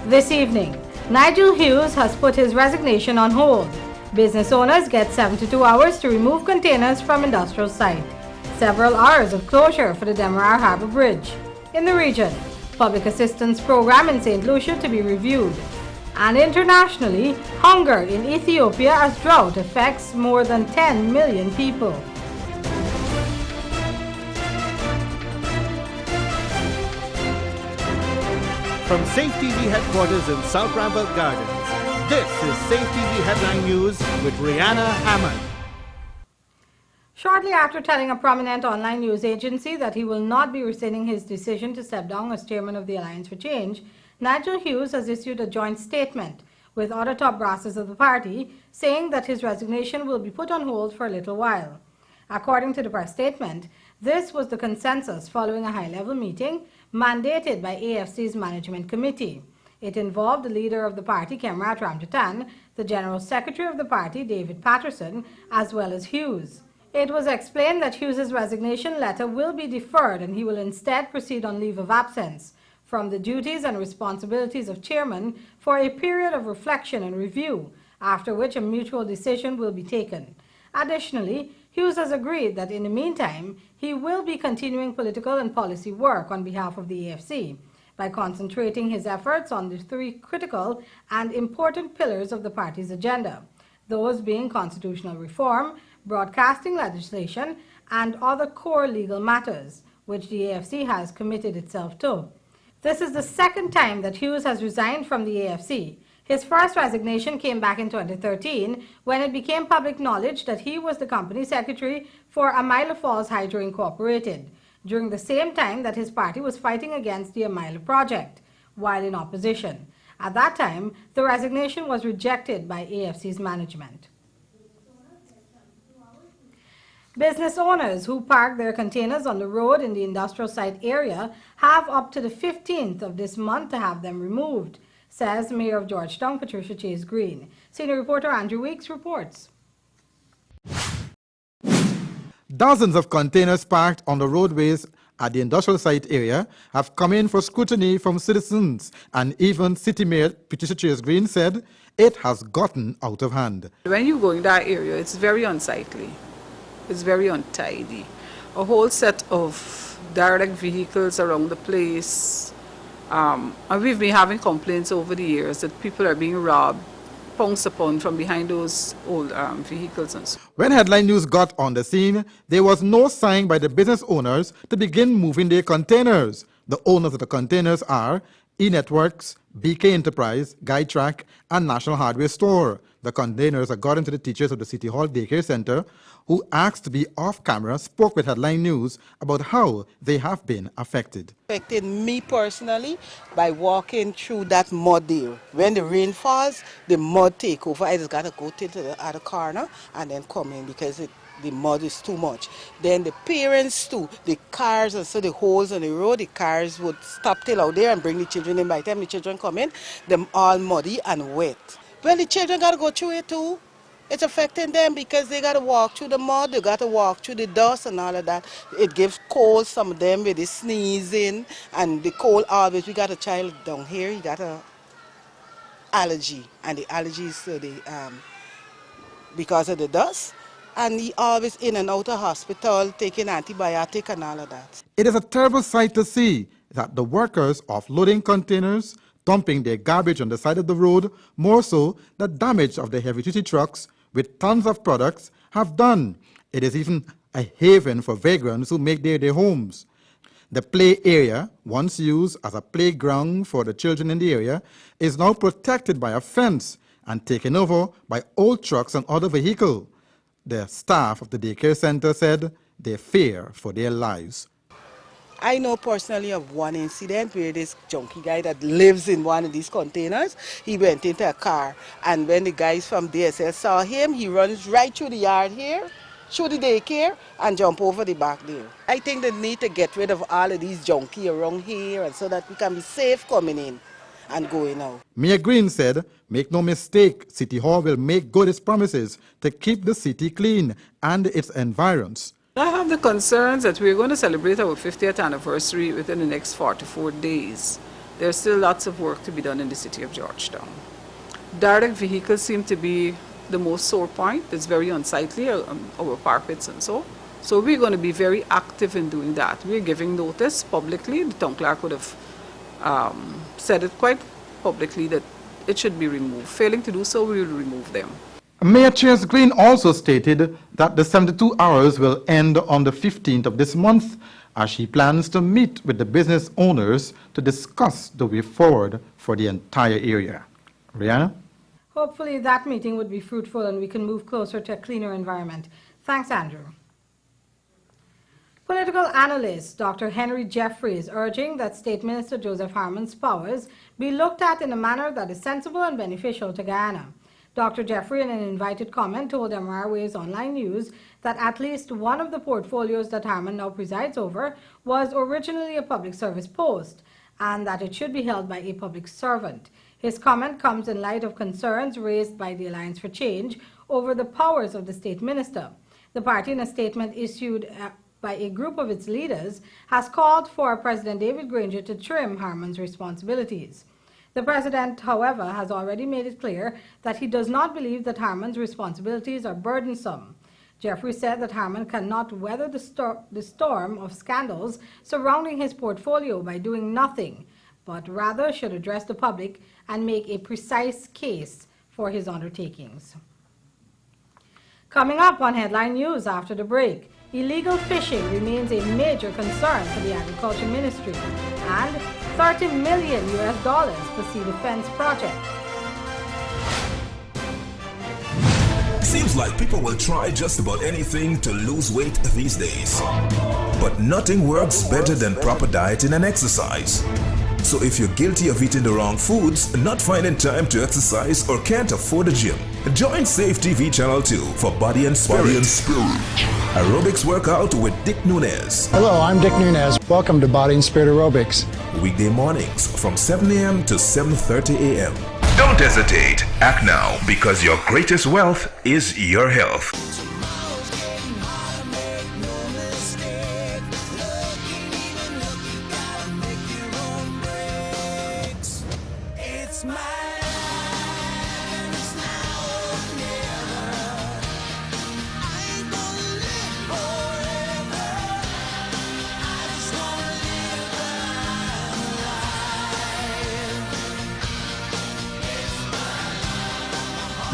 This evening, Nigel Hughes has put his resignation on hold. Business owners get 72 hours to remove containers from industrial site. Several hours of closure for the Demerara Harbour Bridge. In the region, public assistance program in St. Lucia to be reviewed. And internationally, hunger in Ethiopia as drought affects more than 10 million people. From SAFETV headquarters in South Rambert Gardens, this is SAFETV Headline News with Rihanna Hammond. Shortly after telling a prominent online news agency that he will not be rescinding his decision to step down as chairman of the Alliance for Change, Nigel Hughes has issued a joint statement with other top brasses of the party, saying that his resignation will be put on hold for a little while. According to the press statement, this was the consensus following a high-level meeting mandated by AFC's management committee. It involved the leader of the party, Kemrat Ramjatan, the general secretary of the party, David Patterson, as well as Hughes. It was explained that Hughes' resignation letter will be deferred and he will instead proceed on leave of absence from the duties and responsibilities of chairman for a period of reflection and review, after which a mutual decision will be taken. Additionally, Hughes has agreed that in the meantime, he will be continuing political and policy work on behalf of the AFC by concentrating his efforts on the three critical and important pillars of the party's agenda, those being constitutional reform, broadcasting legislation, and other core legal matters, which the AFC has committed itself to. This is the second time that Hughes has resigned from the AFC. His first resignation came back in 2013 when it became public knowledge that he was the company secretary for Amila Falls Hydro Incorporated, during the same time that his party was fighting against the Amila project, while in opposition. At that time, the resignation was rejected by AFC's management. Business owners who park their containers on the road in the industrial site area have up to the 15th of this month to have them removed, says Mayor of Georgetown, Patricia Chase Green. Senior reporter Andrew Weeks reports. Dozens of containers parked on the roadways at the industrial site area have come in for scrutiny from citizens, and even City Mayor Patricia Chase Green said it has gotten out of hand. When you go in that area, it's very unsightly. It's very untidy. A whole set of derelict vehicles around the place. And we've been having complaints over the years that people are being robbed, pounced upon from behind those old vehicles and so. When Headline News got on the scene, there was no sign by the business owners to begin moving their containers. The owners of the containers are E-Networks, BK Enterprise, Guide Track, and National Hardware Store. The containers, according to the teachers of the City Hall Daycare Center, who asked to be off camera, spoke with Headline News about how they have been affected. Affected me personally by walking through that mud there. When the rain falls, the mud take over. I just got to go to the other corner and then come in because the mud is too much. Then the parents too, the cars, and so the holes on the road, the cars would stop till out there and bring the children in. By the time the children come in, them all muddy and wet. Well, the children got to go through it too. It's affecting them because they got to walk through the mud, they got to walk through the dust and all of that. It gives cold, some of them with the sneezing and the cold always. We got a child down here, he got a allergy, and the allergy is because of the dust. And he always in and out of hospital, taking antibiotic and all of that. It is a terrible sight to see that the workers offloading containers, dumping their garbage on the side of the road, more so the damage of the heavy-duty trucks with tons of products have done. It is even a haven for vagrants who make their homes. The play area, once used as a playground for the children in the area, is now protected by a fence and taken over by old trucks and other vehicles. The staff of the daycare center said they fear for their lives. I know personally of one incident where this junkie guy that lives in one of these containers, he went into a car, and when the guys from DSL saw him, he runs right through the yard here, through the daycare, and jump over the back there. I think they need to get rid of all of these junkie around here, and so that we can be safe coming in and going out. Mayor Green said, make no mistake, City Hall will make good its promises to keep the city clean and its environs. I have the concerns that we're going to celebrate our 50th anniversary within the next 44 days. There's still lots of work to be done in the city of Georgetown. Direct vehicles seem to be the most sore point. It's very unsightly, our parapets and so. So we're going to be very active in doing that. We're giving notice publicly. The town clerk would have said it quite publicly that it should be removed. Failing to do so, we will remove them. Mayor Chase Green also stated that the 72 hours will end on the 15th of this month, as she plans to meet with the business owners to discuss the way forward for the entire area. Rihanna? Hopefully that meeting would be fruitful and we can move closer to a cleaner environment. Thanks, Andrew. Political analyst Dr. Henry Jeffrey is urging that State Minister Joseph Harmon's powers be looked at in a manner that is sensible and beneficial to Guyana. Dr. Jeffrey, in an invited comment, told MR Waves Online News that at least one of the portfolios that Harmon now presides over was originally a public service post and that it should be held by a public servant. His comment comes in light of concerns raised by the Alliance for Change over the powers of the state minister. The party, in a statement issued by a group of its leaders, has called for President David Granger to trim Harmon's responsibilities. The president, however, has already made it clear that he does not believe that Harmon's responsibilities are burdensome. Jeffrey said that Harmon cannot weather the storm of scandals surrounding his portfolio by doing nothing, but rather should address the public and make a precise case for his undertakings. Coming up on Headline News after the break, illegal fishing remains a major concern for the Agriculture Ministry, and $30 million for Sea Defense Project. Seems like people will try just about anything to lose weight these days. But nothing works better than proper dieting and exercise. So if you're guilty of eating the wrong foods, not finding time to exercise, or can't afford a gym, join SAFETV Channel 2 for Body and Spirit. Aerobics workout with Dick Nunez. Hello, I'm Dick Nunez. Welcome to Body and Spirit Aerobics. Weekday mornings from 7 a.m. to 7:30 a.m. Don't hesitate. Act now, because your greatest wealth is your health.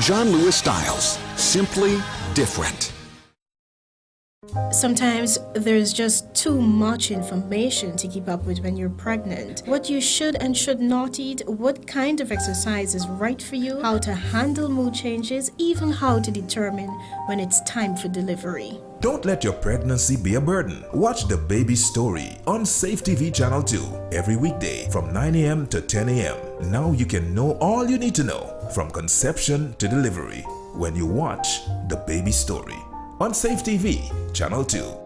John Lewis Styles, simply different. Sometimes there's just too much information to keep up with when you're pregnant. What you should and should not eat, what kind of exercise is right for you, how to handle mood changes, even how to determine when it's time for delivery. Don't let your pregnancy be a burden. Watch The Baby Story on SAFETV Channel 2 every weekday from 9 a.m. to 10 a.m. Now you can know all you need to know from conception to delivery when you watch The Baby Story on SAFETV Channel 2.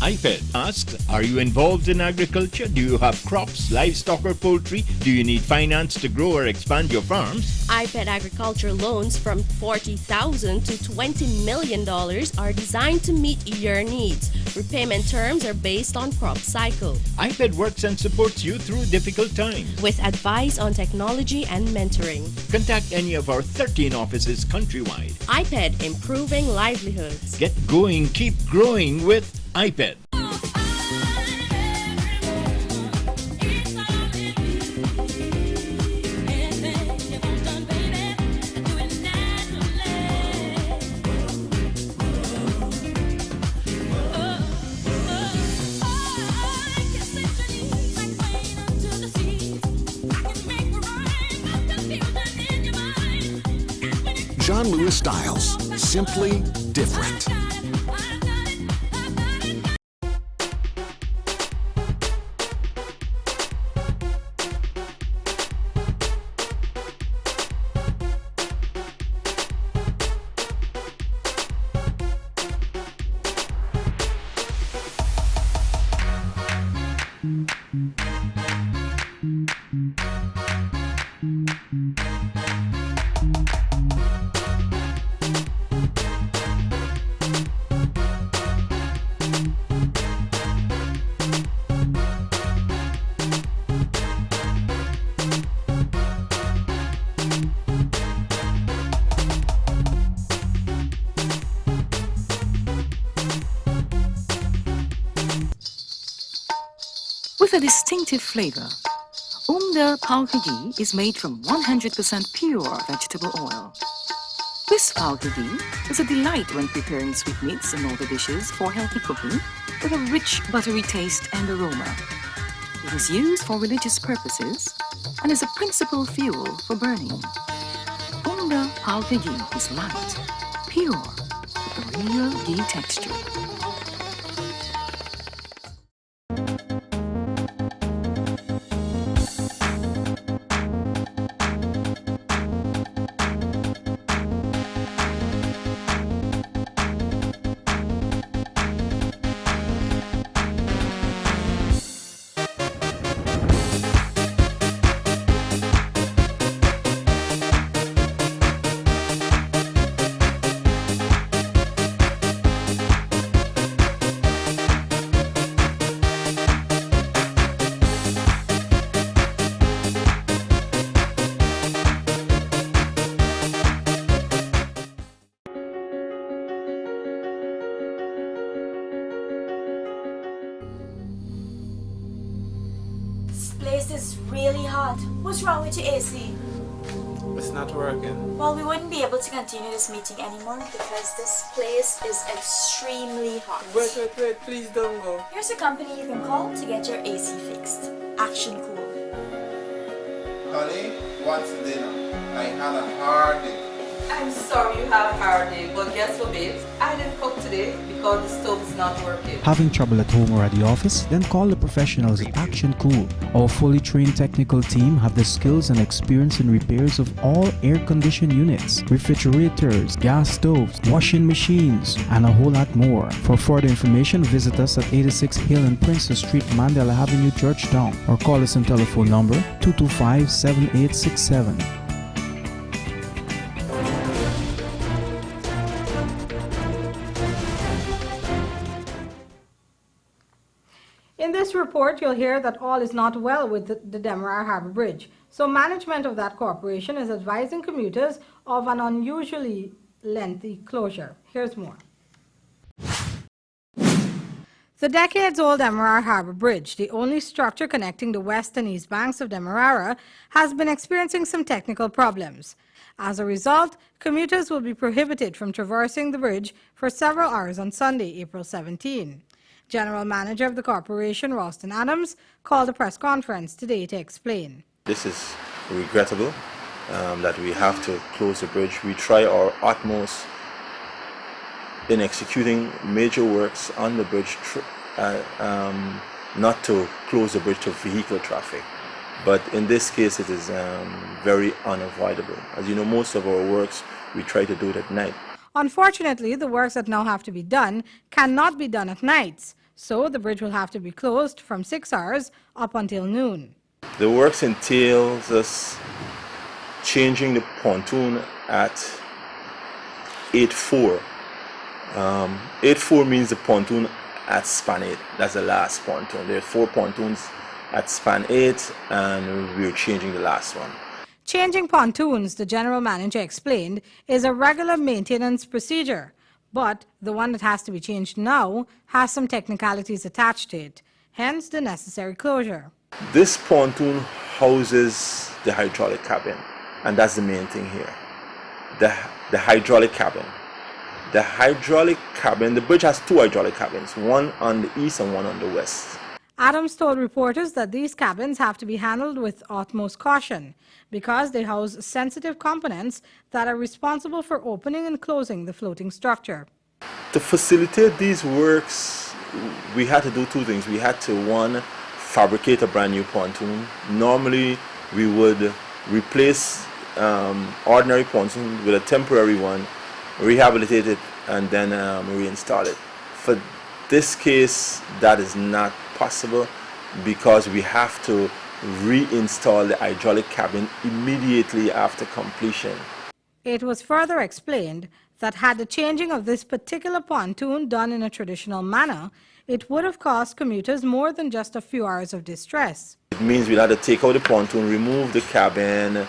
IPED asks, are you involved in agriculture? Do you have crops, livestock or poultry? Do you need finance to grow or expand your farms? IPED agriculture loans from $40,000 to $20 million are designed to meet your needs. Repayment terms are based on crop cycle. IPED works and supports you through difficult times with advice on technology and mentoring. Contact any of our 13 offices countrywide. IPED, improving livelihoods. Get going, keep growing with IPED. John Lewis Styles, simply different. a distinctive flavor. Umder palka ghee is made from 100% pure vegetable oil. This palka ghee is a delight when preparing sweetmeats and other dishes for healthy cooking with a rich buttery taste and aroma. It is used for religious purposes and is a principal fuel for burning. Umder palka ghee is light, pure, with a real ghee texture. Place is really hot. What's wrong with your AC? It's not working. Well, we wouldn't be able to continue this meeting anymore because this place is extremely hot. Wait, please don't go. Here's a company you can call to get your AC fixed. Action Cool. Honey, what's dinner? I had a hard day. I'm sorry you had a hard day, but guess what, babes? I didn't cook today because the stove is not working. Having trouble at home or at the office? Then call the professionals at Action Cool. Our fully trained technical team have the skills and experience in repairs of all air-conditioned units, refrigerators, gas stoves, washing machines, and a whole lot more. For further information, visit us at 86 Hill and Princess Street, Mandela Avenue, Georgetown, or call us on telephone number 225-7867. In this report, you'll hear that all is not well with the Demerara Harbour Bridge. So management of that corporation is advising commuters of an unusually lengthy closure. Here's more. The decades-old Demerara Harbour Bridge, the only structure connecting the west and east banks of Demerara, has been experiencing some technical problems. As a result, commuters will be prohibited from traversing the bridge for several hours on Sunday, April 17. General Manager of the corporation, Ralston Adams, called a press conference today to explain. This is regrettable that we have to close the bridge. We try our utmost in executing major works on the bridge not to close the bridge to vehicle traffic. But in this case, it is very unavoidable. As you know, most of our works, we try to do it at night. Unfortunately, the works that now have to be done cannot be done at nights, so the bridge will have to be closed from 6 hours up until noon. The works entails us changing the pontoon at 8-4. 8-4 means the pontoon at span 8. That's the last pontoon. There are 4 pontoons at span 8, and we're changing the last one. Changing pontoons, the general manager explained, is a regular maintenance procedure, but the one that has to be changed now has some technicalities attached to it, hence the necessary closure. This pontoon houses the hydraulic cabin, and that's the main thing here. The hydraulic cabin. The hydraulic cabin, the bridge has 2 hydraulic cabins, one on the east and one on the west. Adams told reporters that these cabins have to be handled with utmost caution because they house sensitive components that are responsible for opening and closing the floating structure. To facilitate these works, we had to do 2 things. We had to, 1, fabricate a brand new pontoon. Normally, we would replace ordinary pontoon with a temporary one, rehabilitate it, and then reinstall it. For this case, that is not possible because we have to reinstall the hydraulic cabin immediately after completion. It was further explained that had the changing of this particular pontoon done in a traditional manner, it would have cost commuters more than just a few hours of distress. It means we'll have to take out the pontoon, remove the cabin,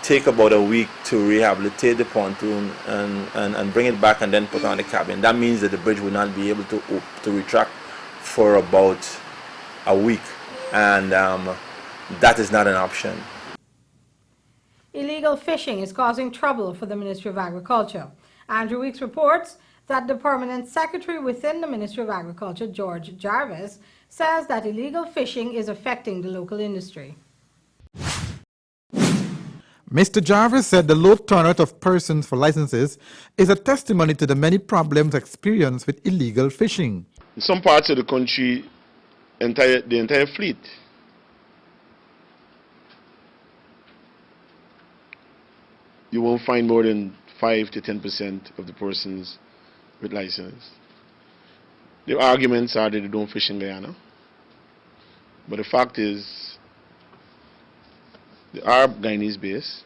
take about a week to rehabilitate the pontoon and bring it back and then put on the cabin. That means that the bridge will not be able to retract for about a week. and that is not an option. Illegal fishing is causing trouble for the Ministry of Agriculture. Andrew Weeks reports that the permanent secretary within the Ministry of Agriculture, George Jarvis, says that illegal fishing is affecting the local industry. Mr. Jarvis said the low turnout of persons for licenses is a testimony to the many problems experienced with illegal fishing. In some parts of the country, the entire fleet you won't find more than 5 to 10% of the persons with license. The arguments are that they don't fish in Guyana, but the fact is they are Guyanese based,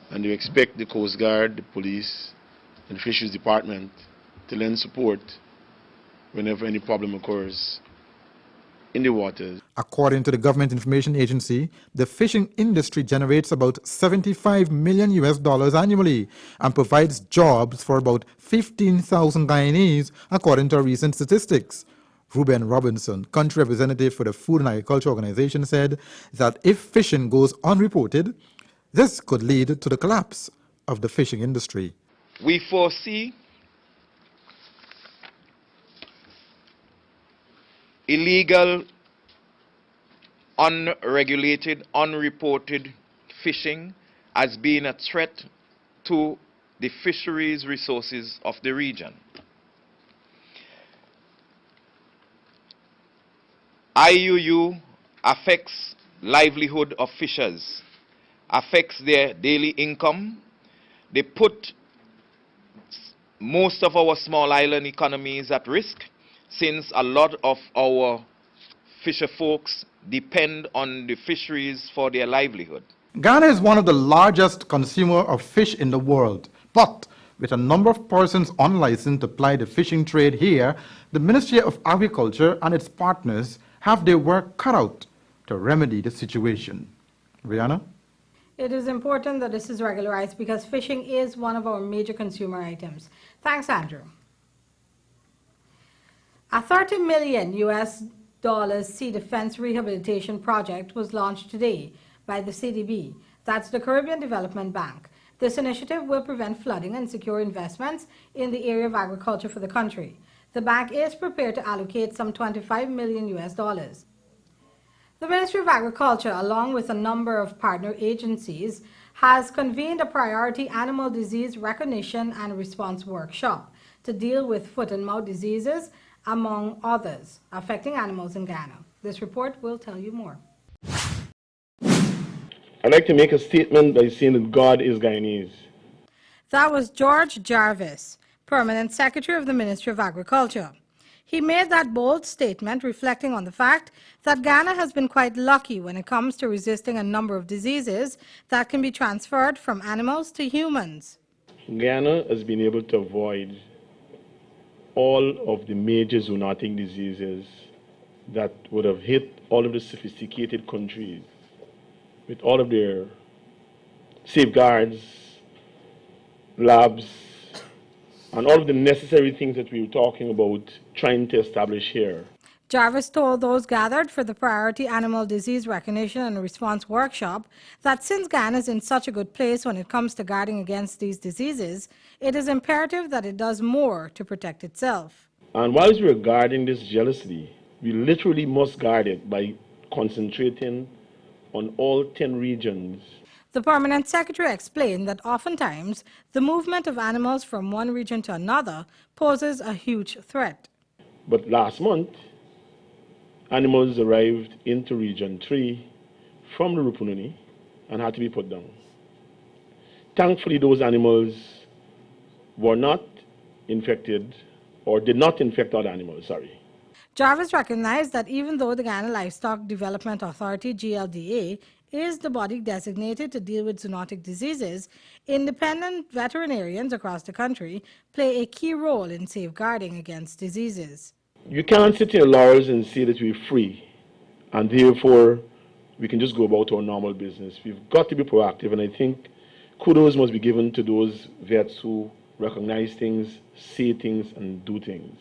and they expect the Coast Guard, the police, and the Fisheries Department to lend support whenever any problem occurs in the waters. According to the Government Information Agency, the fishing industry generates about $75 million annually and provides jobs for about 15,000 Guyanese, according to recent statistics. Ruben Robinson, country representative for the Food and Agriculture Organization, said that if fishing goes unreported, this could lead to the collapse of the fishing industry. We foresee illegal, unregulated, unreported fishing as being a threat to the fisheries resources of the region. IUU affects livelihood of fishers, affects their daily income. They put most of our small island economies at risk, since a lot of our fisher folks depend on the fisheries for their livelihood. Ghana is one of the largest consumers of fish in the world, but with a number of persons unlicensed to ply the fishing trade here, the Ministry of Agriculture and its partners have their work cut out to remedy the situation. Rihanna? It is important that this is regularized because fishing is one of our major consumer items. Thanks, Andrew. A $30 million Sea Defense Rehabilitation Project was launched today by the CDB, that's the Caribbean Development Bank. This initiative will prevent flooding and secure investments in the area of agriculture for the country. The bank is prepared to allocate some $25 million. The Ministry of Agriculture, along with a number of partner agencies, has convened a priority animal disease recognition and response workshop to deal with foot and mouth diseases, among others, affecting animals in Ghana. This report will tell you more. I'd like to make a statement by saying that God is Guyanese. That was George Jarvis, Permanent Secretary of the Ministry of Agriculture. He made that bold statement reflecting on the fact that Ghana has been quite lucky when it comes to resisting a number of diseases that can be transferred from animals to humans. Ghana has been able to avoid all of the major zoonotic diseases that would have hit all of the sophisticated countries with all of their safeguards, labs, and all of the necessary things that we were talking about trying to establish here. Jarvis told those gathered for the Priority Animal Disease Recognition and Response Workshop that since Ghana is in such a good place when it comes to guarding against these diseases, it is imperative that it does more to protect itself. And whilst we're guarding this jealously, we literally must guard it by concentrating on all 10 regions. The Permanent Secretary explained that oftentimes the movement of animals from one region to another poses a huge threat. But last month, animals arrived into Region 3 from the Rupununi and had to be put down. Thankfully, those animals were not infected or did not infect other animals, Jarvis recognized that even though the Ghana Livestock Development Authority, GLDA, is the body designated to deal with zoonotic diseases, independent veterinarians across the country play a key role in safeguarding against diseases. You can't sit in your laurels and say that we're free and therefore we can just go about our normal business. We've got to be proactive, and I think kudos must be given to those vets who recognize things, say things, and do things.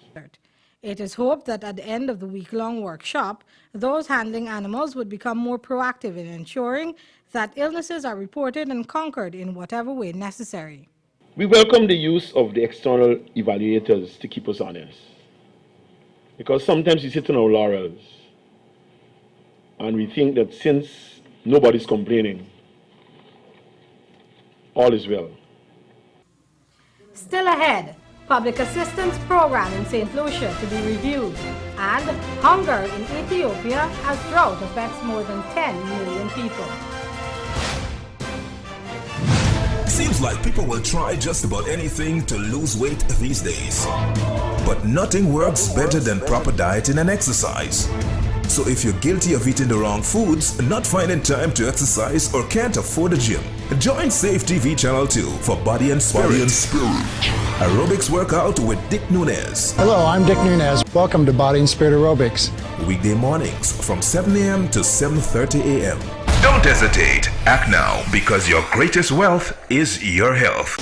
It is hoped that at the end of the week-long workshop, those handling animals would become more proactive in ensuring that illnesses are reported and conquered in whatever way necessary. We welcome the use of the external evaluators to keep us honest. Because sometimes we sit on our laurels and we think that since nobody's complaining, all is well. Still ahead, public assistance program in St. Lucia to be reviewed, and hunger in Ethiopia as drought affects more than 10 million people. Seems like people will try just about anything to lose weight these days. But nothing works better than proper dieting and exercise. So if you're guilty of eating the wrong foods, not finding time to exercise, or can't afford a gym, join SAFETV Channel 2 for Body and Spirit. Aerobics workout with Dick Nunez. Hello, I'm Dick Nunez. Welcome to Body and Spirit Aerobics. Weekday mornings from 7 a.m. to 7:30 a.m. Don't hesitate. Act now, because your greatest wealth is your health.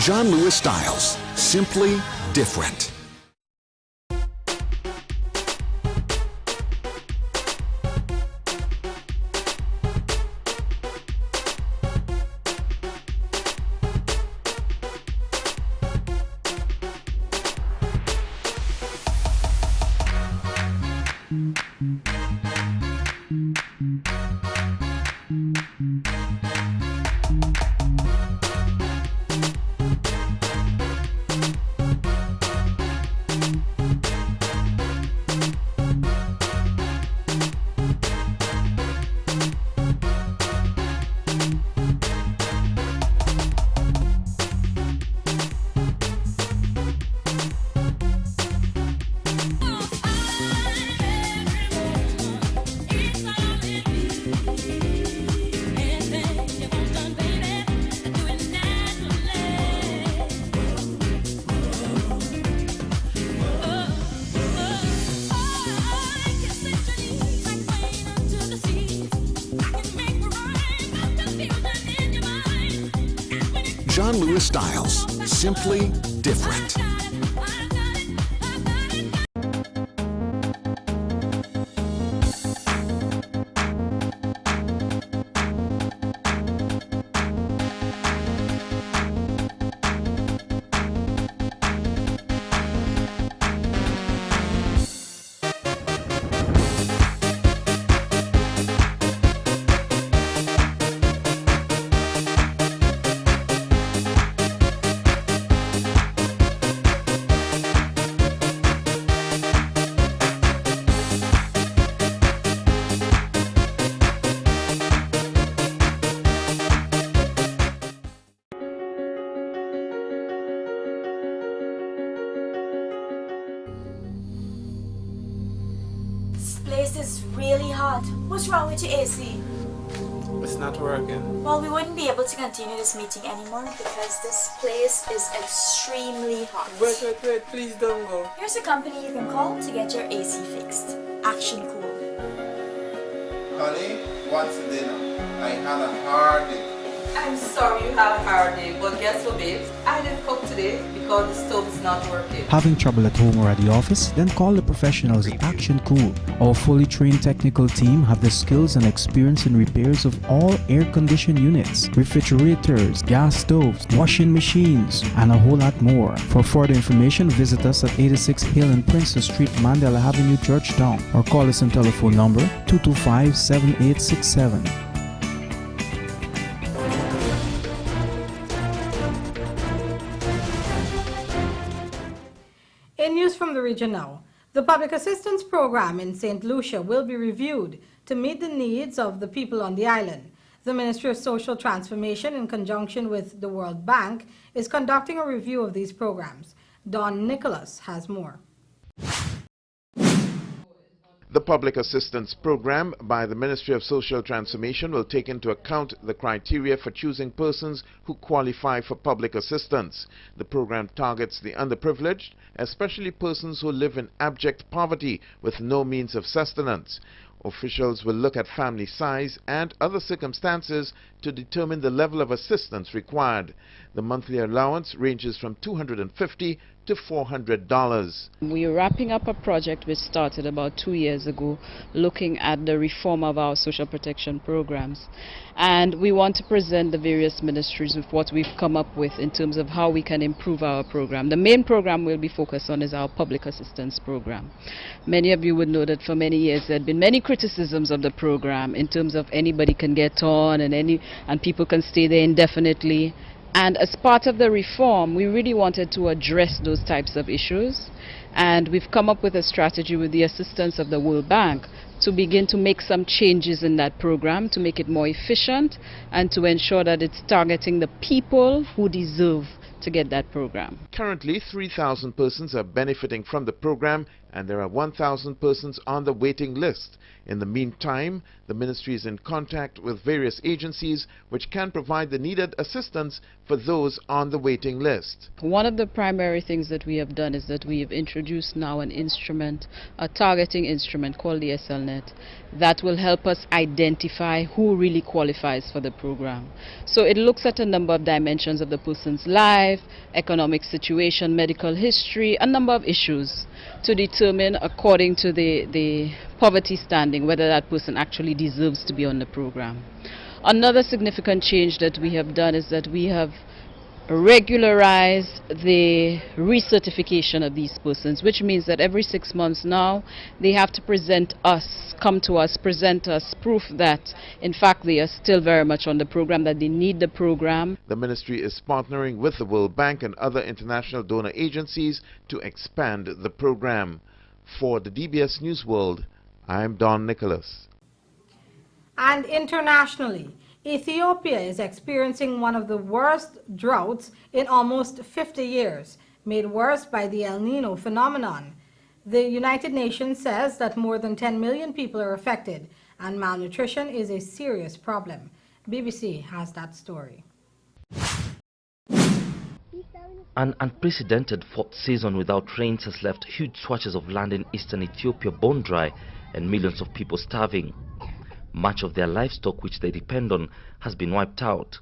John Lewis Styles, simply different. John Lewis Styles, simply different. This place is really hot. What's wrong with your AC? It's not working. Well, we wouldn't be able to continue this meeting anymore because this place is extremely hot. Wait, please don't go. Here's a company you can call to get your AC fixed. Action Cool. Honey, what's dinner? I had a hard day. I'm sorry you had a hard day, but guess what, babes? I didn't cook today because the stove is not working. Having trouble at home or at the office? Then call the professionals at Action Cool. Our fully trained technical team have the skills and experience in repairs of all air-conditioned units, refrigerators, gas stoves, washing machines, and a whole lot more. For further information, visit us at 86 Hill and Princess Street, Mandela Avenue, Georgetown, or call us on telephone number 225-7867. In news from the region now, the public assistance program in St. Lucia will be reviewed to meet the needs of the people on the island. The Ministry of Social Transformation, in conjunction with the World Bank, is conducting a review of these programs. Don Nicholas has more. The Public Assistance Program by the Ministry of Social Transformation will take into account the criteria for choosing persons who qualify for public assistance. The program targets the underprivileged, especially persons who live in abject poverty with no means of sustenance. Officials will look at family size and other circumstances to determine the level of assistance required. The monthly allowance ranges from $250 to $400. We are wrapping up a project which started about 2 years ago, looking at the reform of our social protection programs. And we want to present the various ministries with what we've come up with in terms of how we can improve our program. The main program we'll be focused on is our public assistance program. Many of you would know that for many years there had been many criticisms of the program in terms of anybody can get on and people can stay there indefinitely. And as part of the reform, we really wanted to address those types of issues. And we've come up with a strategy with the assistance of the World Bank to begin to make some changes in that program to make it more efficient and to ensure that it's targeting the people who deserve to get that program. Currently, 3,000 persons are benefiting from the program and there are 1,000 persons on the waiting list. In the meantime, the ministry is in contact with various agencies which can provide the needed assistance for those on the waiting list. One of the primary things that we have done is that we have introduced now an instrument, a targeting instrument called the SLNet, that will help us identify who really qualifies for the program. So it looks at a number of dimensions of the person's life, economic situation, medical history, a number of issues to determine according to the poverty standing whether that person actually deserves to be on the program. Another significant change that we have done is that we have regularized the recertification of these persons, which means that every 6 months now they have to present us proof that in fact they are still very much on the program, that they need the program. The ministry is partnering with the World Bank and other international donor agencies to expand the program. For the DBS News World, I'm Don Nicholas. And internationally, Ethiopia is experiencing one of the worst droughts in almost 50 years, made worse by the El Nino phenomenon. The United Nations says that more than 10 million people are affected, and malnutrition is a serious problem. BBC has that story. An unprecedented fourth season without rains has left huge swatches of land in eastern Ethiopia bone dry and millions of people starving. Much of their livestock, which they depend on, has been wiped out.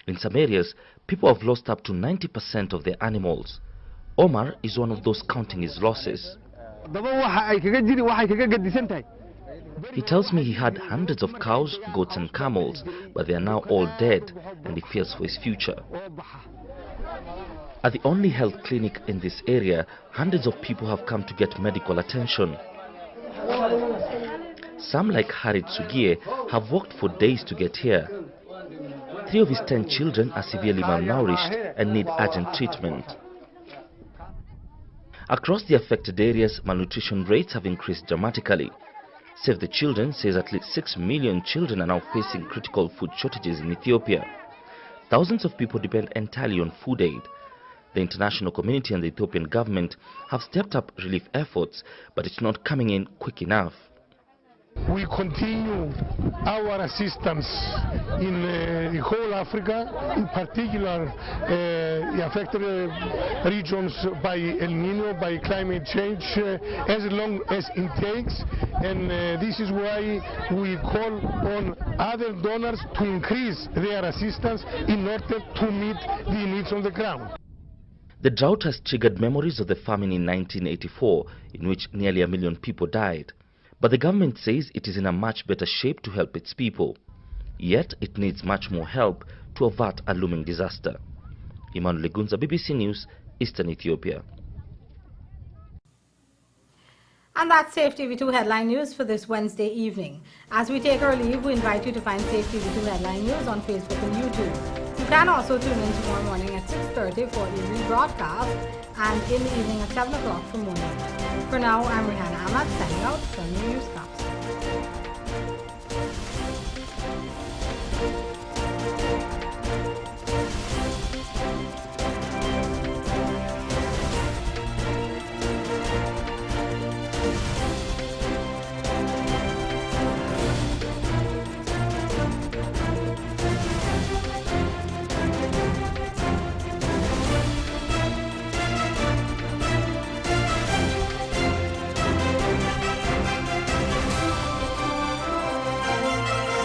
In some areas, people have lost up to 90% of their animals. Omar is one of those counting his losses. He tells me he had hundreds of cows, goats and camels, but they are now all dead and he fears for his future. At the only health clinic in this area, hundreds of people have come to get medical attention. Some, like Harid Sugie, have walked for days to get here. 3 of his 10 children are severely malnourished and need urgent treatment. Across the affected areas, malnutrition rates have increased dramatically. Save the Children says at least 6 million children are now facing critical food shortages in Ethiopia. Thousands of people depend entirely on food aid. The international community and the Ethiopian government have stepped up relief efforts, but it's not coming in quick enough. We continue our assistance in the whole Africa, in particular the affected regions by El Nino, by climate change, as long as it takes. And this is why we call on other donors to increase their assistance in order to meet the needs on the ground. The drought has triggered memories of the famine in 1984, in which nearly 1 million people died. But the government says it is in a much better shape to help its people. Yet it needs much more help to avert a looming disaster. Emmanuel Legunza, BBC News, Eastern Ethiopia. And that's SAFETV2 Headline News for this Wednesday evening. As we take our leave, we invite you to find SAFETV2 Headline News on Facebook and YouTube. You can also tune in tomorrow morning at 6:30 for a rebroadcast and in the evening at 7 o'clock for more news. For now, I'm Rihanna Ahmad, signing out from Newscast.